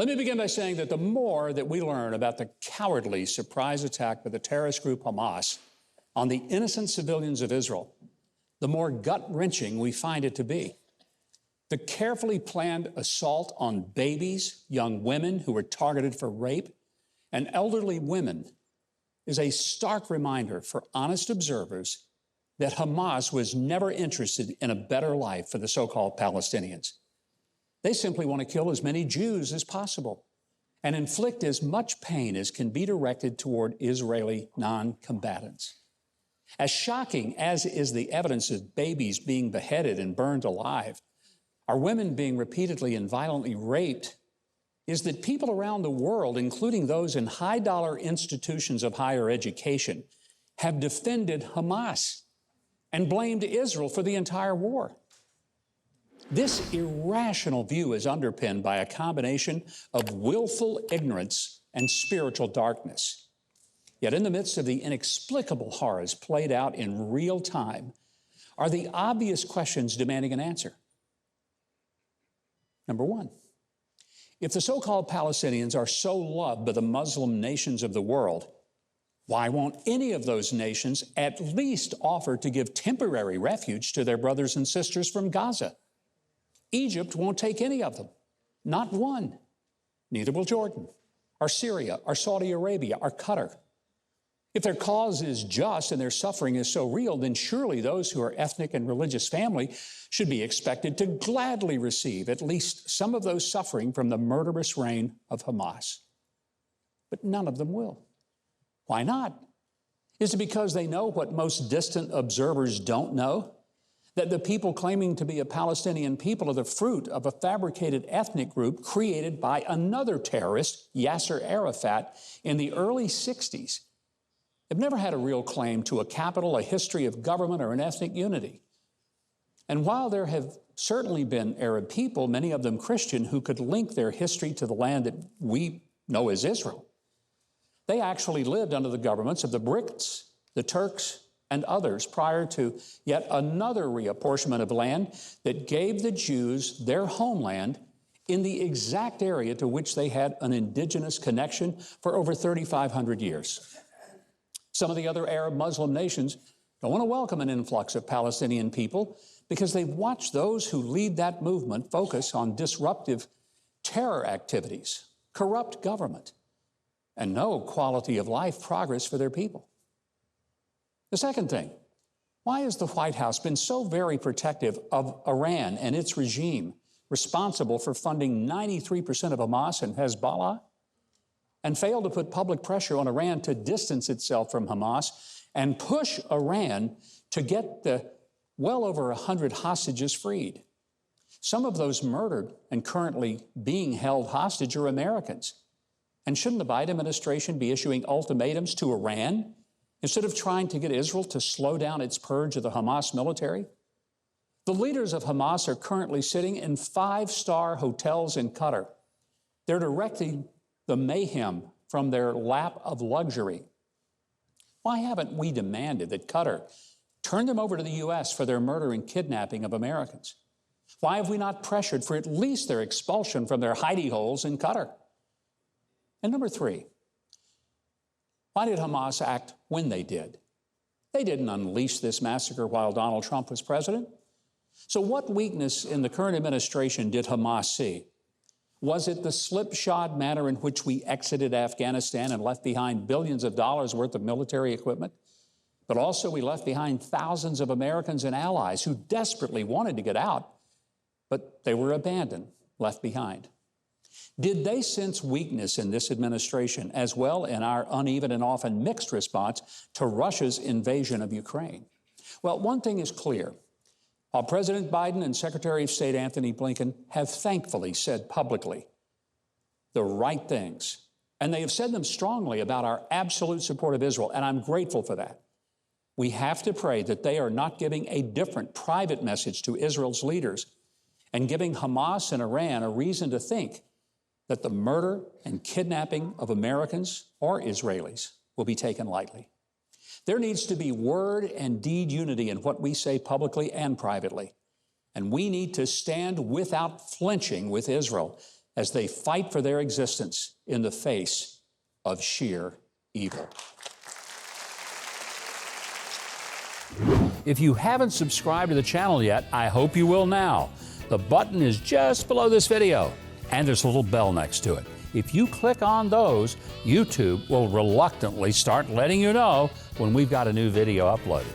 Let me begin by saying that the more that we learn about the cowardly surprise attack by the terrorist group Hamas on the innocent civilians of Israel, the more gut-wrenching we find it to be. The carefully planned assault on babies, young women who were targeted for rape, and elderly women is a stark reminder for honest observers that Hamas was never interested in a better life for the so-called Palestinians. They simply want to kill as many Jews as possible and inflict as much pain as can be directed toward Israeli non-combatants. As shocking as is the evidence of babies being beheaded and burned alive, or women being repeatedly and violently raped, is that people around the world, including those in high-dollar institutions of higher education, have defended Hamas and blamed Israel for the entire war. This irrational view is underpinned by a combination of willful ignorance and spiritual darkness. Yet in the midst of the inexplicable horrors played out in real time are the obvious questions demanding an answer. Number one, if the so-called Palestinians are so loved by the Muslim nations of the world, why won't any of those nations at least offer to give temporary refuge to their brothers and sisters from Gaza? Egypt won't take any of them, not one. Neither will Jordan, or Syria, or Saudi Arabia, or Qatar. If their cause is just and their suffering is so real, then surely those who are ethnic and religious family should be expected to gladly receive at least some of those suffering from the murderous reign of Hamas. But none of them will. Why not? Is it because they know what most distant observers don't know? That the people claiming to be a Palestinian people are the fruit of a fabricated ethnic group created by another terrorist, Yasser Arafat, in the early 60s. They've never had a real claim to a capital, a history of government, or an ethnic unity. And while there have certainly been Arab people, many of them Christian, who could link their history to the land that we know as Israel, they actually lived under the governments of the Brits, the Turks, and others prior to yet another reapportionment of land that gave the Jews their homeland in the exact area to which they had an indigenous connection for over 3,500 years. Some of the other Arab Muslim nations don't want to welcome an influx of Palestinian people because they've watched those who lead that movement focus on disruptive terror activities, corrupt government, and no quality of life progress for their people. The second thing, why has the White House been so very protective of Iran and its regime, responsible for funding 93% of Hamas and Hezbollah, and failed to put public pressure on Iran to distance itself from Hamas and push Iran to get the well over 100 hostages freed? Some of those murdered and currently being held hostage are Americans. And shouldn't the Biden administration be issuing ultimatums to Iran instead of trying to get Israel to slow down its purge of the Hamas military? The leaders of Hamas are currently sitting in 5-star hotels in Qatar. They're directing the mayhem from their lap of luxury. Why haven't we demanded that Qatar turn them over to the U.S. for their murder and kidnapping of Americans? Why have we not pressured for at least their expulsion from their hidey holes in Qatar? And number three, why did Hamas act when they did? They didn't unleash this massacre while Donald Trump was president. So what weakness in the current administration did Hamas see? Was it the slipshod manner in which we exited Afghanistan and left behind billions of dollars worth of military equipment? But also we left behind thousands of Americans and allies who desperately wanted to get out, but they were abandoned, left behind. Did they sense weakness in this administration as well in our uneven and often mixed response to Russia's invasion of Ukraine? Well, one thing is clear. While President Biden and Secretary of State Anthony Blinken have thankfully said publicly the right things, and they have said them strongly about our absolute support of Israel, and I'm grateful for that, we have to pray that they are not giving a different private message to Israel's leaders and giving Hamas and Iran a reason to think that the murder and kidnapping of Americans or Israelis will be taken lightly. There needs to be word and deed unity in what we say publicly and privately. And we need to stand without flinching with Israel as they fight for their existence in the face of sheer evil. If you haven't subscribed to the channel yet, I hope you will now. The button is just below this video, and there's a little bell next to it. If you click on those, YouTube will reluctantly start letting you know when we've got a new video uploaded.